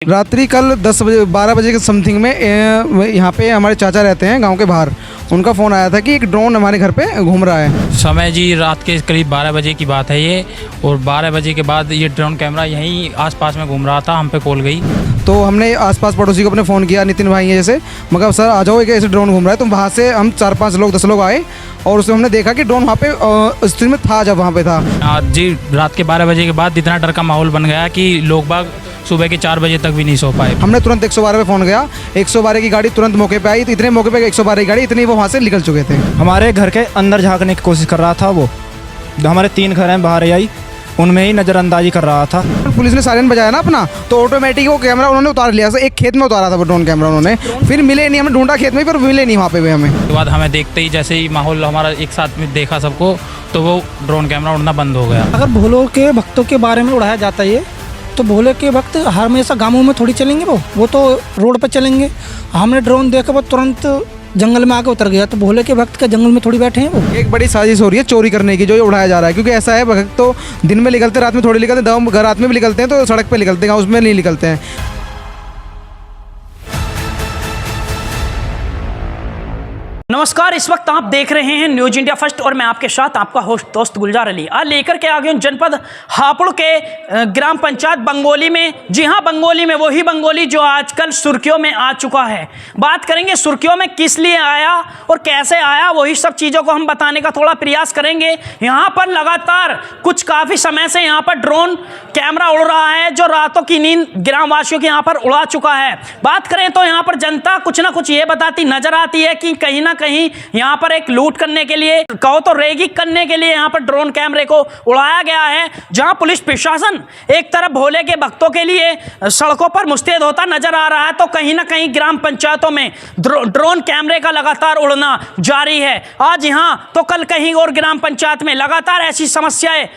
रात्रि कल 10 बजे 12 बजे के समथिंग में यहाँ पे हमारे चाचा रहते हैं गांव के बाहर। उनका फ़ोन आया था कि एक ड्रोन हमारे घर पे घूम रहा है। समय जी रात के करीब 12 बजे की बात है ये, और 12 बजे के बाद ये ड्रोन कैमरा यहीं आसपास में घूम रहा था, हम पे कॉल गई। तो हमने आसपास पड़ोसी को अपने फ़ोन किया, नितिन भाई हैं जैसे, मगर सर आ जाओ, एक ऐसे ड्रोन घूम रहा है। तो वहाँ से हम 4-5 लोग 10 लोग आए और उसमें हमने देखा कि ड्रोन वहाँ पे स्थिति में था, जब वहाँ पे था। जी रात के 12 बजे के बाद इतना डर का माहौल बन गया कि लोग बाग सुबह के 4 बजे तक भी नहीं सो पाए। हमने तुरंत 112 पे फ़ोन गया, 112 की गाड़ी तुरंत मौके पे आई। तो इतने मौके पे 112 की गाड़ी इतनी वो वहाँ से निकल चुके थे। हमारे घर के अंदर झांकने की कोशिश कर रहा था वो। हमारे 3 घर हैं बाहर आई, उनमें ही नज़रअंदाजी कर रहा था। पुलिस ने सायरन बजाया ना अपना, तो ऑटोमेटिक वो कैमरा उन्होंने उतार लिया। एक खेत में उतारा था वो ड्रोन कैमरा उन्होंने, फिर मिले नहीं। हमें ढूंढा खेत में, पर मिले नहीं वहाँ पे हमें। उसके बाद हमें देखते ही जैसे ही माहौल हमारा एक साथ में देखा सबको, तो वो ड्रोन कैमरा उड़ना बंद हो गया। अगर भोलों के भक्तों के बारे में उड़ाया जाता है ये, तो भोले के भक्त हमेशा गाँवों में थोड़ी चलेंगे, वो तो रोड पर चलेंगे। हमने ड्रोन देखा वो तुरंत जंगल में आके उतर गया, तो भोले के भक्त का जंगल में थोड़ी बैठे हैं वो। एक बड़ी साजिश हो रही है चोरी करने की, जो ये उड़ाया जा रहा है। क्योंकि ऐसा है, भक्त तो दिन में निकलते, रात में थोड़ी निकलते, रात में भी निकलते हैं तो सड़क पे निकलते हैं, उसमें नहीं निकलते हैं। नमस्कार, इस वक्त आप देख रहे हैं न्यूज इंडिया फर्स्ट और मैं आपके साथ आपका होस्ट दोस्त गुलजार अली। आज लेकर के आ गए हूं जनपद हापुड़ के ग्राम पंचायत बंगोली में। जी हां, बंगोली में, वही बंगोली जो आजकल सुर्खियों में आ चुका है। बात करेंगे सुर्खियों में किस लिए आया और कैसे आया, वही सब चीज़ों को हम बताने का थोड़ा प्रयास करेंगे। यहाँ पर लगातार कुछ काफ़ी समय से यहाँ पर ड्रोन कैमरा उड़ रहा है, जो रातों की नींद ग्रामवासियों के यहाँ पर उड़ा चुका है। बात करें तो यहाँ पर जनता कुछ ना कुछ ये बताती नजर आती है कि कहीं ना कहीं यहां पर एक लूट करने के लिए, कहो तो रेगी करने के लिए यहां पर ड्रोन कैमरे को उड़ाया गया है। जहां पुलिस प्रशासन एक तरफ भोले के भक्तों के लिए सड़कों पर मुस्तैद होता नजर आ रहा है, तो कहीं ना कहीं ग्राम पंचायतों में ड्रोन कैमरे का लगातार उड़ना जारी है। आज यहां तो कल कहीं और ग्राम पंचायत में लगातार ऐसी समस्याएं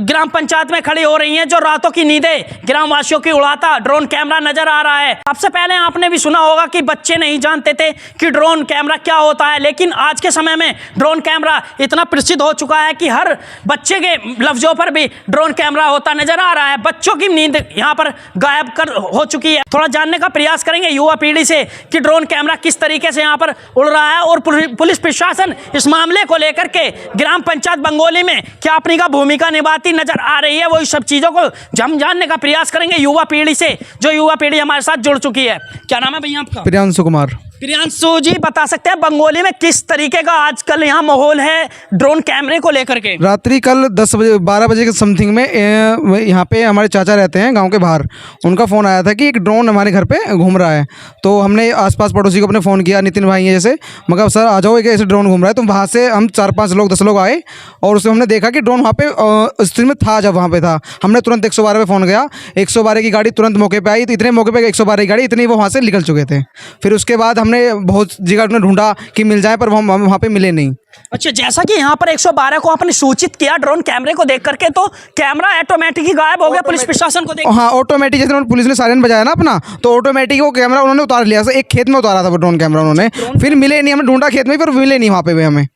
ग्राम पंचायत में खड़ी हो रही हैं, जो रातों की नींदें ग्रामवासियों की उड़ाता ड्रोन कैमरा नजर आ रहा है। सबसे पहले आपने भी सुना होगा कि बच्चे नहीं जानते थे कि ड्रोन कैमरा क्या होता है, लेकिन आज के समय में ड्रोन कैमरा इतना प्रसिद्ध हो चुका है कि हर बच्चे के लफ्जों पर भी ड्रोन कैमरा होता नजर आ रहा है। बच्चों की नींद यहां पर गायब हो चुकी है। थोड़ा जानने का प्रयास करेंगे युवा पीढ़ी से कि ड्रोन कैमरा किस तरीके से यहां पर उड़ रहा है और पुलिस प्रशासन इस मामले को लेकर के ग्राम पंचायत बंगोली में क्या अपनी का भूमिका निभाती नजर आ रही है, वही सब चीजों को हम जानने का प्रयास करेंगे युवा पीढ़ी से, जो युवा पीढ़ी हमारे साथ जुड़ चुकी है। क्या नाम है भैया आपका? प्रियांशु कुमार। प्रियांशु जी, बता सकते हैं बंगोली में किस तरीके का आजकल यहाँ माहौल है ड्रोन कैमरे को लेकर के? रात्रि कल 12 बजे के समथिंग में यहाँ पे हमारे चाचा रहते हैं गांव के बाहर। उनका फ़ोन आया था कि एक ड्रोन हमारे घर पे घूम रहा है। तो हमने आसपास पड़ोसी को अपने फ़ोन किया, नितिन भाई हैं जैसे, मगर सर आ जाओ, एक ऐसे ड्रोन घूम रहा है। तो वहाँ से हम 4-5 लोग 10 लोग आए और उसमें हमने देखा कि ड्रोन वहाँ पे स्थिति में था, जब वहाँ पे था। हमने तुरंत 112 पे फ़ोन गया, 112 की गाड़ी तुरंत मौके पे आई। तो इतने मौके पे 112 की गाड़ी इतनी वो वहाँ से निकल चुके थे। फिर उसके बाद हमने बहुत जगह ढूंढा कि मिल जाए, पर हम वहाँ पे मिले नहीं। अच्छा, जैसा कि यहाँ पर 112 को आपने सूचित किया ड्रोन कैमरे को देख करके, तो कैमरा ऑटोमेटिक ही गायब हो गया पुलिस प्रशासन को देख? हाँ, ऑटोमेटिक, जैसे पुलिस ने सायरन बजाया ना अपना, तो ऑटोमेटिक वो कैमरा उन्होंने उतार लिया। एक खेत में उतारा था वो ड्रोन कैमरा उन्होंने, फिर मिले नहीं। हमें ढूंढा खेत में, पर मिले नहीं वहाँ पे हमें।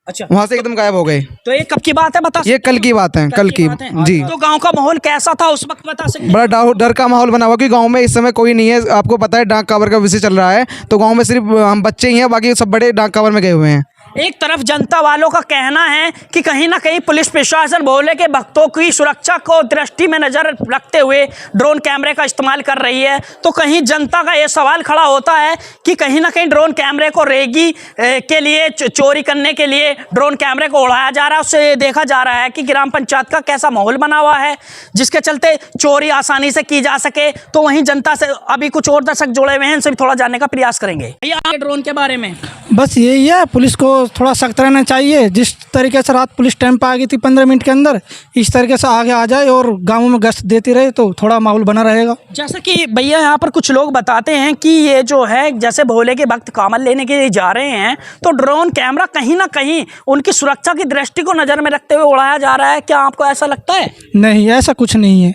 अच्छा, वहाँ से एकदम गायब हो गए। तो ये कब की बात है बता? ये कल की बात है, कल की जी। तो गांव का माहौल कैसा था उस वक्त, बता सकते? बड़ा डर का माहौल बना हुआ, क्योंकि गांव में इस समय कोई नहीं है। आपको पता है डाक कावर का विषय चल रहा है, तो गांव में सिर्फ हम बच्चे ही हैं, बाकी सब बड़े डाक कावर में गए हुए हैं। एक तरफ जनता वालों का कहना है कि कहीं ना कहीं पुलिस प्रशासन भोले के भक्तों की सुरक्षा को दृष्टि में नजर रखते हुए ड्रोन कैमरे का इस्तेमाल कर रही है, तो कहीं जनता का यह सवाल खड़ा होता है कि कहीं ना कहीं ड्रोन कैमरे को रेगी के लिए, चोरी करने के लिए ड्रोन कैमरे को उड़ाया जा रहा है। उससे देखा जा रहा है कि ग्राम पंचायत का कैसा माहौल बना हुआ है, जिसके चलते चोरी आसानी से की जा सके। तो वहीं जनता से अभी कुछ और दर्शक जुड़े हुए हैं, इनसे भी थोड़ा जानने का प्रयास करेंगे। भैया, ड्रोन के बारे में बस यही है, पुलिस को थोड़ा सख्त रहना चाहिए। जिस तरीके से रात पुलिस टाइम पर आ गई थी 15 मिनट के अंदर, इस तरीके से आगे आ जाए और गाँवों में गश्त देती रहे, तो थोड़ा माहौल बना रहेगा। जैसा कि भैया यहाँ पर कुछ लोग बताते हैं कि ये जो है, जैसे भोले के भक्त कामल लेने के लिए जा रहे हैं, तो ड्रोन कैमरा कहीं ना कहीं उनकी सुरक्षा की दृष्टि को नज़र में रखते हुए उड़ाया जा रहा है। क्या आपको ऐसा लगता है? नहीं, ऐसा कुछ नहीं है।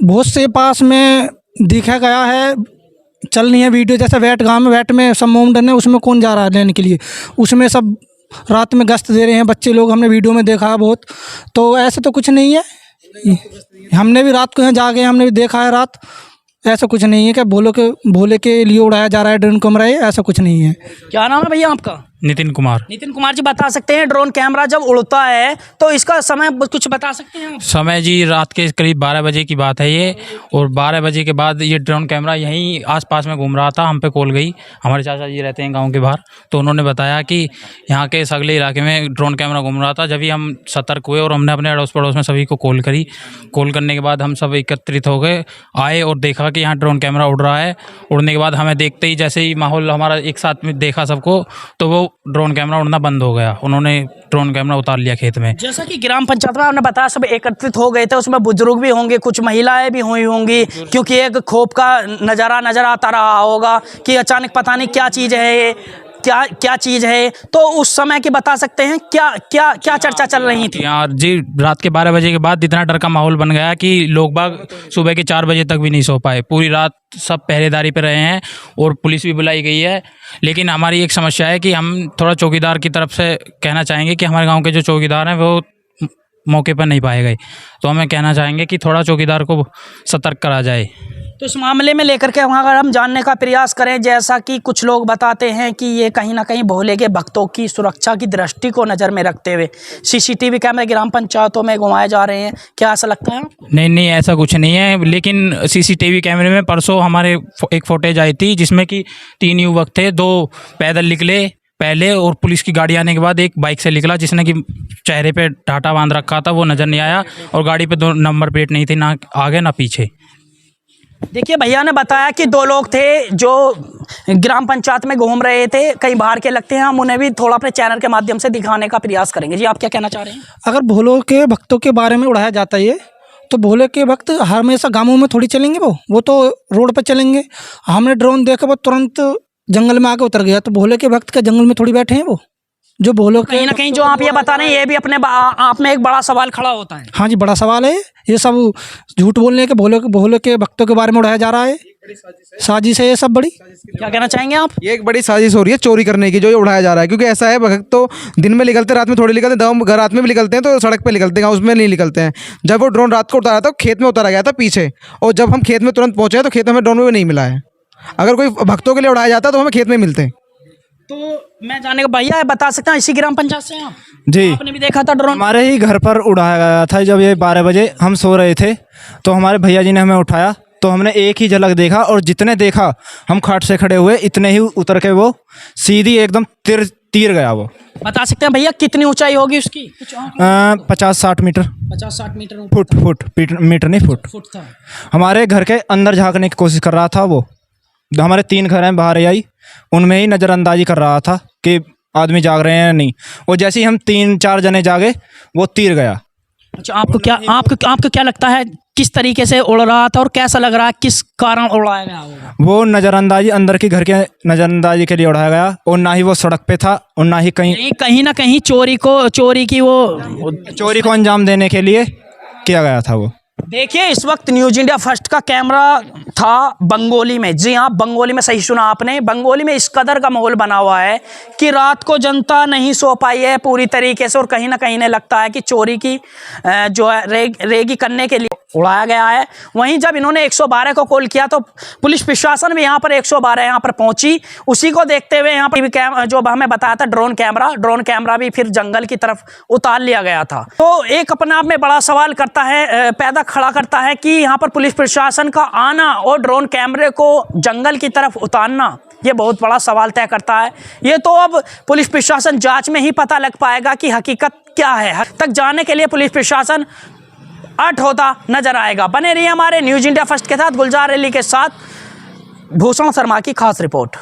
बहुत से पास में दिखा गया है, चल नहीं है वीडियो, जैसे वैट गाँव में, वैट में सब मोम डरने, उसमें कौन जा रहा है लेने के लिए? उसमें सब रात में गश्त दे रहे हैं बच्चे लोग, हमने वीडियो में देखा है बहुत। तो ऐसे तो कुछ नहीं है, हमने भी रात को यहाँ जाके हमने भी देखा है रात। ऐसा कुछ नहीं है कि भोले के लिए उड़ाया जा रहा है ड्रोन कैमरा, ये ऐसा कुछ नहीं है। क्या नाम है भैया आपका? नितिन कुमार। नितिन कुमार जी, बता सकते हैं ड्रोन कैमरा जब उड़ता है तो इसका समय कुछ बता सकते हैं आप? समय जी रात के करीब 12 बजे की बात है ये, और 12 बजे के बाद ये ड्रोन कैमरा यहीं आसपास में घूम रहा था। हम पे कॉल गई, हमारे चाचा जी रहते हैं गांव के बाहर, तो उन्होंने बताया कि यहाँ के सगले इलाके में ड्रोन कैमरा घूम रहा था। जब ही हम सतर्क हुए और हमने अपने अड़ोस पड़ोस में सभी को कॉल करी। कॉल करने के बाद हम सब एकत्रित हो गए, आए और देखा कि यहाँ ड्रोन कैमरा उड़ रहा है। उड़ने के बाद हमें देखते ही जैसे ही माहौल हमारा एक साथ में देखा सबको, तो वो ड्रोन कैमरा उड़ना बंद हो गया। उन्होंने ड्रोन कैमरा उतार लिया खेत में। जैसा कि ग्राम पंचायत में आपने बताया सब एकत्रित हो गए थे, उसमें बुजुर्ग भी होंगे, कुछ महिलाएं भी हुई होंगी, क्योंकि एक खौफ का नज़ारा नजर आता रहा होगा कि अचानक पता नहीं क्या चीज़ है ये, क्या चीज़ है। तो उस समय की बता सकते हैं क्या चर्चा चल रही थी? यार जी रात के 12 बजे के बाद इतना डर का माहौल बन गया कि लोग बाग सुबह के 4 बजे तक भी नहीं सो पाए। पूरी रात सब पहरेदारी पे रहे हैं और पुलिस भी बुलाई गई है। लेकिन हमारी एक समस्या है कि हम थोड़ा चौकीदार की तरफ से कहना चाहेंगे कि हमारे गांव के जो चौकीदार हैं वो मौके पर नहीं पाए गए, तो हमें कहना चाहेंगे कि थोड़ा चौकीदार को सतर्क करा जाए। तो इस मामले में लेकर के वहाँ अगर हम जानने का प्रयास करें, जैसा कि कुछ लोग बताते हैं कि ये कहीं ना कहीं भोले के भक्तों की सुरक्षा की दृष्टि को नज़र में रखते हुए सीसीटीवी कैमरे ग्राम पंचायतों में घुमाए जा रहे हैं, क्या ऐसा लगता है? नहीं ऐसा कुछ नहीं है। लेकिन सीसीटीवी कैमरे में परसों हमारे एक फुटेज आई थी जिसमें कि 3 युवक थे, 2 पैदल निकले पहले और पुलिस की गाड़ी आने के बाद एक बाइक से निकला जिसने कि चेहरे पे टाटा बांध रखा था, वो नज़र नहीं आया, और गाड़ी पे 2 नंबर प्लेट नहीं थी, ना आगे ना पीछे। देखिए भैया ने बताया कि 2 लोग थे जो ग्राम पंचायत में घूम रहे थे, कहीं बाहर के लगते हैं। हम उन्हें भी थोड़ा अपने चैनल के माध्यम से दिखाने का प्रयास करेंगे। जी आप क्या कहना चाह रहे हैं? अगर भोलों के भक्तों के बारे में उड़ाया जाता है ये, तो भोले के भक्त हमेशा गाँवों में थोड़ी चलेंगे, वो तो रोड पर चलेंगे। हमने ड्रोन देखा वो तुरंत जंगल में आके उतर गया, तो भोले के भक्त के जंगल में थोड़ी बैठे हैं वो जो भोलों के। कहीं ना कहीं जो आप ये बता रहे हैं ये भी अपने आप में एक बड़ा सवाल खड़ा होता है। हाँ जी, बड़ा सवाल है ये सब। झूठ बोलने के भोले के भक्तों के बारे में उड़ाया जा रहा है, साजिश है ये सब बड़ी। क्या कहना चाहेंगे आप? ये एक बड़ी साजिश हो रही है चोरी करने की, जो ये उड़ाया जा रहा है। क्योंकि ऐसा है भक्त तो दिन में निकलते, रात में थोड़ी निकलते, घर रात में भी निकलते हैं तो सड़क पे निकलते हैं, उसमें नहीं निकलते हैं। जब वो ड्रोन रात को उतारा था खेत में उतारा गया था पीछे, और जब हम खेत में तुरंत पहुंचे तो खेत में हमें ड्रोन में नहीं मिला है। अगर कोई भक्तों के लिए उड़ाया जाता तो हमें खेत में मिलते। तो मैं जानने का भैया बता सकता हूँ इसी ग्राम पंचायत से हैं आप? जी, आपने भी देखा था ड्रोन? हमारे ही घर पर उड़ाया गया था। जब ये 12 बजे हम सो रहे थे तो हमारे भैया जी ने हमें उठाया, तो हमने एक ही झलक देखा, और जितने देखा हम खाट से खड़े हुए इतने ही उतर के वो सीधी एकदम तीर गया। वो बता सकते हैं भैया कितनी ऊंचाई होगी उसकी? 50-60 मीटर। 50-60 मीटर? फुट मीटर नहीं, फुट था। हमारे घर के अंदर झांकने की कोशिश कर रहा था वो। हमारे 3 घर हैं बाहर आई, उनमें ही नज़रअंदाजी कर रहा था कि आदमी जाग रहे हैं या नहीं। और जैसे ही हम 3-4 जने जागे वो तीर गया। अच्छा, आपको क्या लगता है किस तरीके से उड़ रहा था और कैसा लग रहा है, किस कारण उड़ाया गया होगा? वो नज़रअंदाजी अंदर की घर के नज़रअंदाजी के लिए उड़ाया गया, और ना ही वो सड़क पे था और ना ही कहीं ना कहीं चोरी को अंजाम देने के लिए किया गया था वो। देखिए इस वक्त न्यूज इंडिया फर्स्ट का कैमरा था बंगोली में। जी हाँ, बंगोली में, सही सुना आपने। बंगोली में इस कदर का माहौल बना हुआ है कि रात को जनता नहीं सो पाई है पूरी तरीके से, और कहीं ना कहीं इन्हें लगता है कि चोरी की जो है रेगी करने के लिए उड़ाया गया है। वहीं जब इन्होंने 112 को कॉल किया तो पुलिस प्रशासन भी यहाँ पर 112 यहाँ पर पहुंची। उसी को देखते हुए यहाँ पर जो हमें बताया था ड्रोन कैमरा भी फिर जंगल की तरफ उतार लिया गया था। तो एक अपने आप में बड़ा सवाल पैदा खड़ा करता है कि यहाँ पर पुलिस प्रशासन का आना और ड्रोन कैमरे को जंगल की तरफ उतारना, ये बहुत बड़ा सवाल तय करता है। ये तो अब पुलिस प्रशासन जांच में ही पता लग पाएगा कि हकीकत क्या है। हद तक जाने के लिए पुलिस प्रशासन अट होता नजर आएगा। बने रहिए हमारे न्यूज इंडिया फर्स्ट के साथ। गुलजार अली के साथ भूषण शर्मा की खास रिपोर्ट।